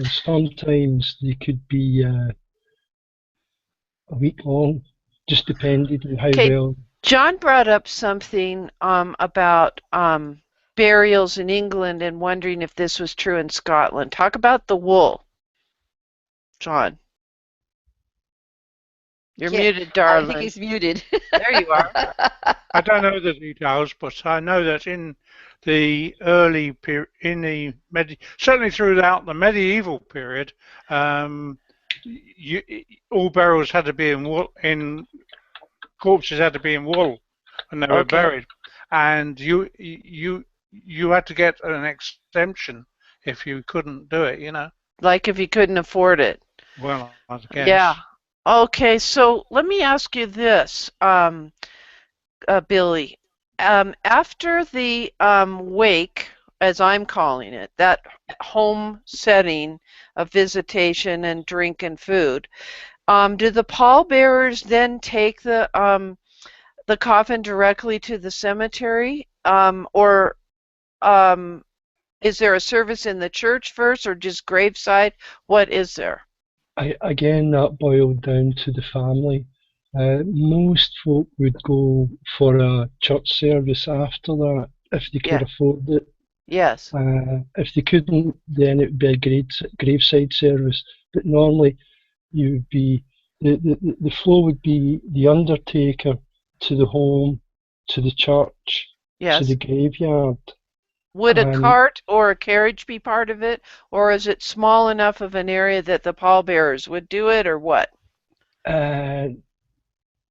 Sometimes they could be a week long, just depending on how Okay, well. John brought up something about burials in England and wondering if this was true in Scotland. Talk about the wool, John. You're Yeah, muted, I think darling. he's muted. There you are. I don't know the details, but I know that in the early period, certainly throughout the medieval period, you, all burials had to be in wool, corpses had to be in wool when they were Okay. buried, and you had to get an exemption if you couldn't do it. Like if you couldn't afford it. Well, I guess. Yeah. Okay, so let me ask you this, Billy. After the wake, as I'm calling it, that home setting of visitation and drink and food, do the pallbearers then take the coffin directly to the cemetery, or is there a service in the church first, or just graveside? What is there? Again, that boiled down to the family. Most folk would go for a church service after that if they could Yeah. afford it. Yes. If they couldn't, then it would be a graveside service. But normally, you would be the flow would be the undertaker to the home, to the church, to Yes. the graveyard. Would a And cart or a carriage be part of it, or is it small enough of an area that the pallbearers would do it, or what?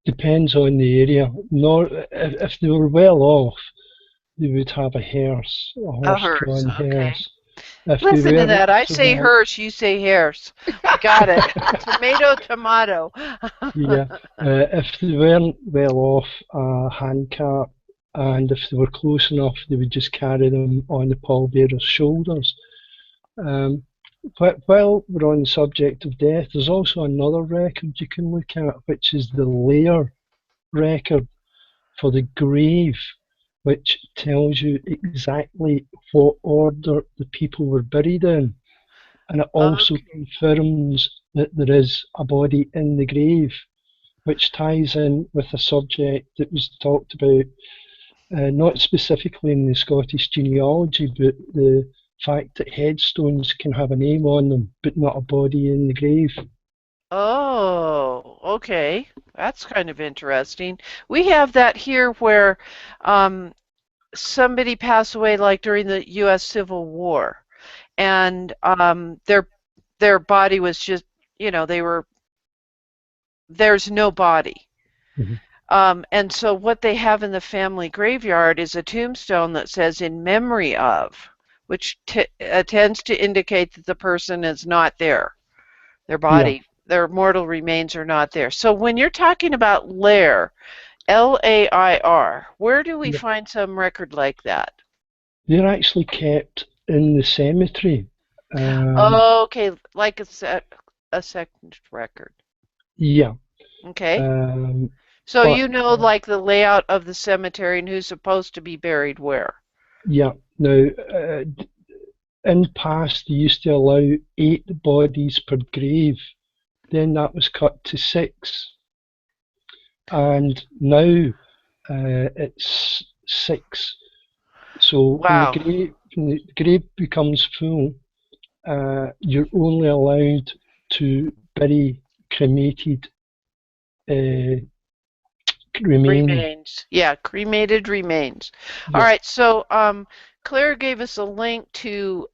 depends on the area. If they were well off, they would have a hearse, a A hearse. horse-drawn Okay. hearse. If they Listen to weren't that. I so say well, hearse, you say hearse. We got it. Tomato, tomato. yeah. If they weren't well off, a handcart, and if they were close enough, they would just carry them on the pallbearer's shoulders. Um, while we're on the subject of death, there's also another record you can look at, which is the layer record for the grave, which tells you exactly what order the people were buried in. And it also Okay. confirms that there is a body in the grave, which ties in with a subject that was talked about, not specifically in the Scottish genealogy, but the fact that headstones can have a name on them, but not a body in the grave. Oh, okay. That's kind of interesting. We have that here where um, somebody passed away like during the U.S. Civil War, and their body was just, there's no body. Mhm. And so what they have in the family graveyard is a tombstone that says "in memory of," which tends to indicate that the person is not there. Their Yeah, body, their mortal remains are not there. So when you're talking about lair, Lair, where do we yeah. find some record like that? They're actually kept in the cemetery. Um, Okay, like a second record. yeah, Okay. um, So but you know like the layout of the cemetery and who's supposed to be buried where. yeah. Now, in past, they used to allow 8 bodies per grave. Then that was cut to 6, and now it's 6. So Wow. when the grave becomes full, you're only allowed to bury cremated uh, remains. Remains. Yeah, cremated remains. All Yeah, right, so Claire gave us a link to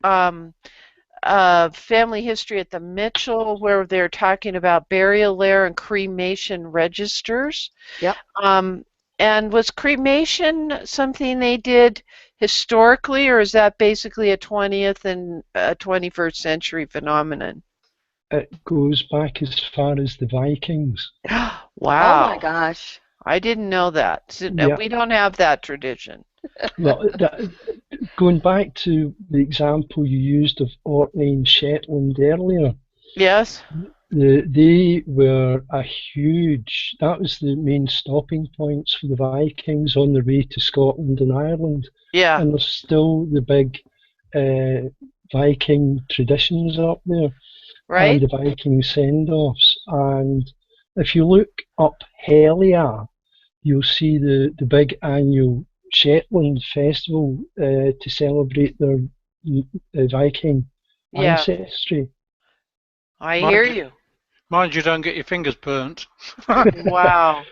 family history at the Mitchell where they're talking about burial lair and cremation registers. Yep. Um, and was cremation something they did historically, or is that basically a 20th and 21st century phenomenon? it goes back as far as the Vikings. Oh my Wow, gosh. I didn't know that. So, Yeah, we don't have that tradition. well, going back to the example you used of Orkney and Shetland earlier, Yes? they were that was the main stopping points for the Vikings on their way to Scotland and Ireland. Yeah. And there's still the big Viking traditions up there and right? the Viking send-offs. And if you look up Helia, you'll see the big annual Shetland festival to celebrate their Viking Yeah, ancestry. I hear Mind you, you. mind you don't get your fingers burnt. Wow.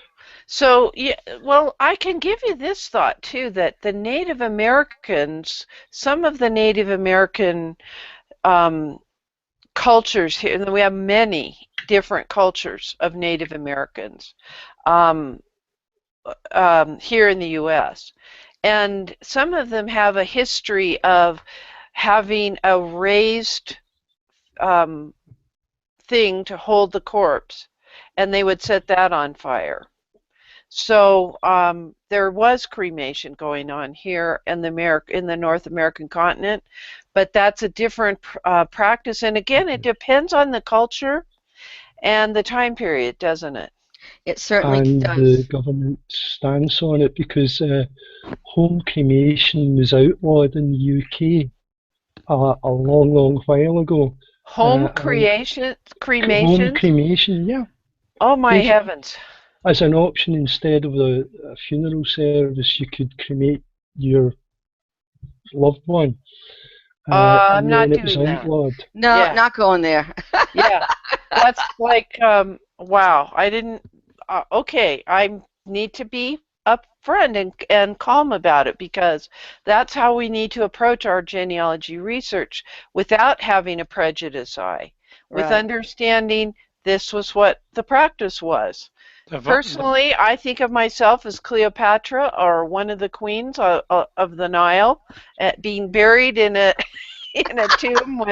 So, yeah, well, I can give you this thought too, that the Native Americans, some of the Native American um, cultures here, and we have many different cultures of Native Americans um, here in the U.S. And some of them have a history of having a raised um, thing to hold the corpse, and they would set that on fire. So there was cremation going on here in the North American continent, but that's a different practice. And again, it depends on the culture and the time period, doesn't it? It certainly And the does. government stance on it because home cremation was outlawed in the UK a long, long while ago. Home And creation, home cremations? cremation, yeah, Oh my basically heavens. as an option instead of a funeral service, you could cremate your loved one, I'm and then not it was doing that. outlawed. No, Yeah, not going there. yeah. That's like, wow, I didn't, okay, I need to be upfront and calm about it because that's how we need to approach our genealogy research without having a prejudice eye, with Right. understanding this was what the practice was. Personally, I think of myself as Cleopatra or one of the queens of the Nile, being buried in a in a tomb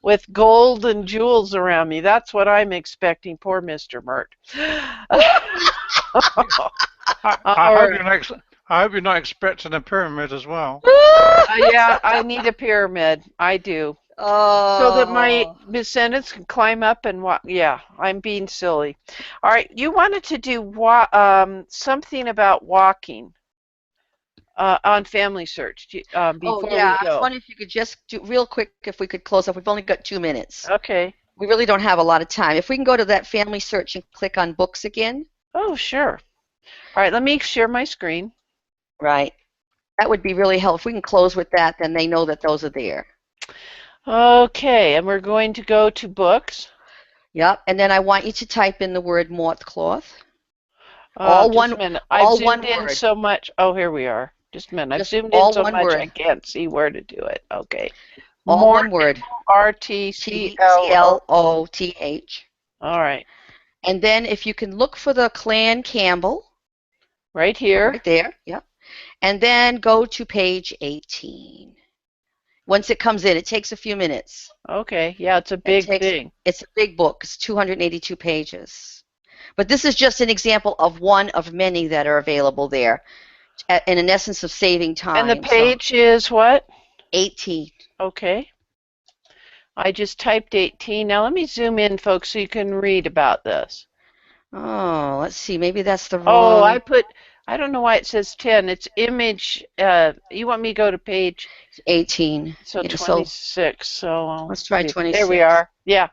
with gold and jewels around me. That's what I'm expecting. Poor Mr. Mert. I All hope right. you're not. I hope you're not expecting a pyramid as well. Yeah, I need a pyramid. I do. So that my Oh. descendants can climb up and walk. Yeah, I'm being silly. All right, you wanted to do something about walking on Family Search Oh, before we yeah. I was go. wondering if you could just do real quick if we could close up. We've only got 2 minutes. Okay. We really don't have a lot of time. If we can go to that family search and click on books again. Oh, sure. All right, let me share my screen. Right. That would be really helpful. If we can close with that, then they know that those are there. Okay, and we're going to go to books. Yep. And then I want you to type in the word mothcloth. All Just one, a minute. I've all zoomed one in word. so much. Oh, here we are. Just a minute. I've Just zoomed in all so one much I word. can't see where to do it. Okay. All More one word. RTCLO. TCLOTH. All right. And then if you can look for the Clan Campbell, Right here. right there. Yep. And then go to page 18. Once it comes in, it takes a few minutes. Okay. Yeah, it's a big thing. It's a big book. It's 282 pages. But this is just an example of one of many that are available there, in an essence of saving And the time. page is what? 18. Okay. I just typed 18. Now let me zoom in, folks, so you can read about this. Oh, let's see. Maybe that's the Oh, wrong. I don't know why it says 10. It's image, you want me to go to page? 18. So Yeah, so 26. So let's try see. 26. There we are. Yeah.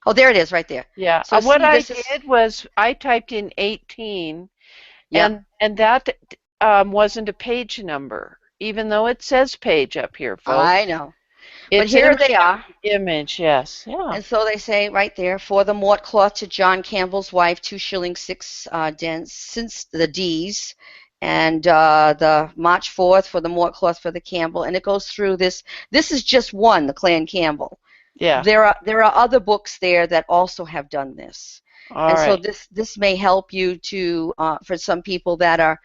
Oh, there it is, right there. Yeah. So What see, I this is, did was I typed in 18, yep. and that wasn't a page number, even though it says page up here, folks. I know. But It's here an they are. image, yes. Yeah. And so they say right there, for the mort cloth to John Campbell's wife, 2 shillings 6 since the D's, and the March 4th for the mort cloth for the Campbell, and it goes through this. This is just one, the Clan Campbell. Yeah. There are other books there that also have done this, All and so right. this may help you to for some people that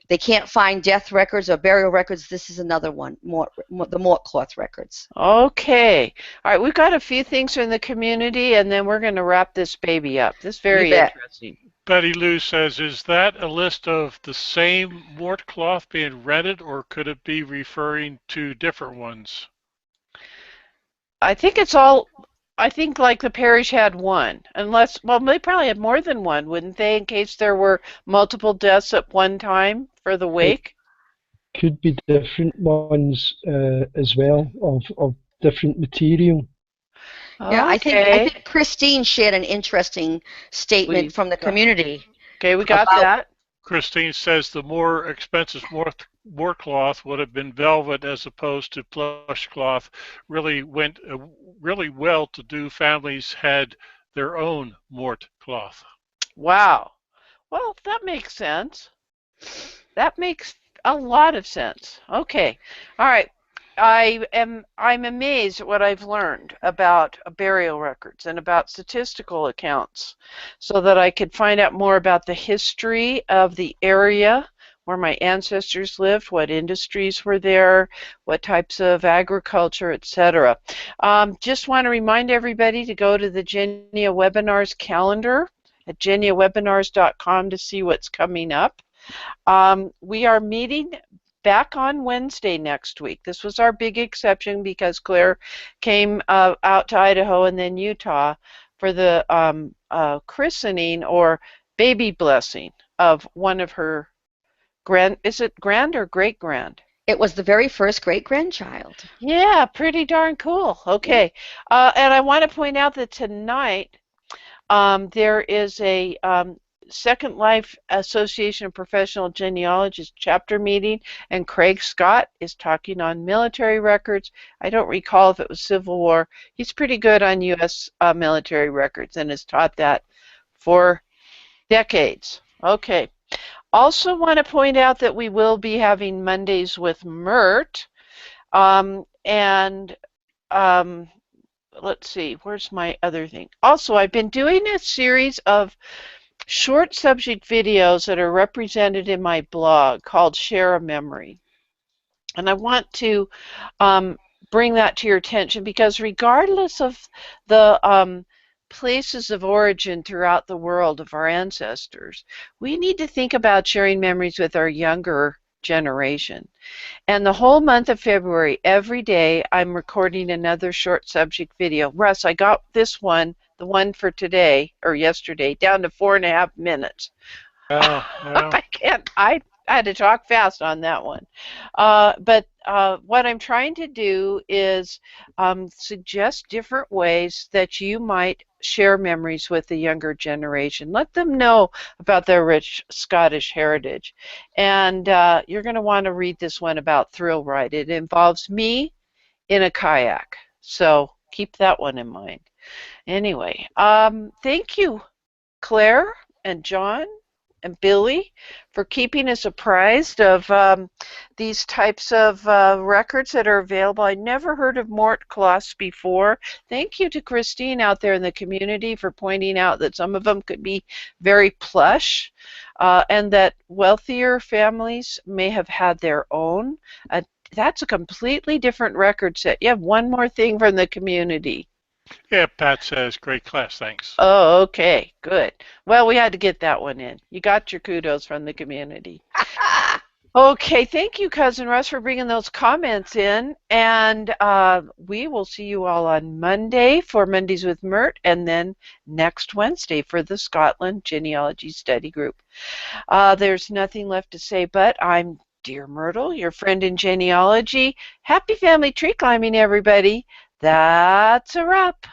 they can't find death records or burial records. This is another one, the mort cloth records. Okay. All right, we've got a few things from the community, and then we're going to wrap this baby up. This is You very bet. interesting. Betty Lou says, is that a list of the same mort cloth being rented, or could it be referring to different ones? I think like the parish had one, unless, well, they probably had more than one, wouldn't they, in case there were multiple deaths at one time for the It wake? could be different ones as well of different material. Yeah, I Okay. think Christine shared an interesting statement from the community. Okay, we got about that. Christine says the more expensive more cloth would have been velvet as opposed to plush cloth. Really went really well-to-do families had their own mort cloth. Wow. Well, that makes sense. That makes a lot of sense. Okay. All right. I'm amazed at what I've learned about burial records and about statistical accounts so that I could find out more about the history of the area where my ancestors lived, what industries were there, what types of agriculture, etc. Just want to remind everybody to go to the Genia Webinars calendar at geniawebinars.com to see what's coming up. We are meeting back on Wednesday next week. This was our big exception because Claire came out to Idaho and then Utah for the christening or baby blessing of one of her is it grand or great grand? It was the very first great-grandchild. Yeah, pretty darn cool. Okay. And I want to point out that tonight there is a Second Life Association of Professional Genealogists chapter meeting, and Craig Scott is talking on military records. I don't recall if it was Civil War. He's pretty good on U.S. Military records and has taught that for decades. Okay. Also want to point out that we will be having Mondays with Mert, and let's see, where's my other thing? Also, I've been doing a series of short subject videos that are represented in my blog called Share a Memory. And I want to bring that to your attention because regardless of the places of origin throughout the world of our ancestors, we need to think about sharing memories with our younger generation. And the whole month of February, every day, I'm recording another short subject video. Russ, I got this one, the one for today, or yesterday, down to 4.5 minutes. Yeah. I had to talk fast on that one. But what I'm trying to do is suggest different ways that you might share memories with the younger generation. Let them know about their rich Scottish heritage. And you're going to want to read this one about Thrill Ride. It involves me in a kayak. So keep that one in mind. Anyway, thank you, Claire and John and Billy, for keeping us apprised of these types of records that are available. I never heard of mort cloths before. Thank you to Christine out there in the community for pointing out that some of them could be very plush and that wealthier families may have had their own. That's a completely different record set. You have one more thing from the community. Yeah, Pat says, great class, thanks. Oh, okay, good. Well, we had to get that one in. You got your kudos from the community. Okay, thank you, Cousin Russ, for bringing those comments in. And we will see you all on Monday for Mondays with Mert, and then next Wednesday for the Scotland Genealogy Study Group. There's nothing left to say, but I'm Dear Myrtle, your friend in genealogy. Happy family tree climbing, everybody. That's a wrap.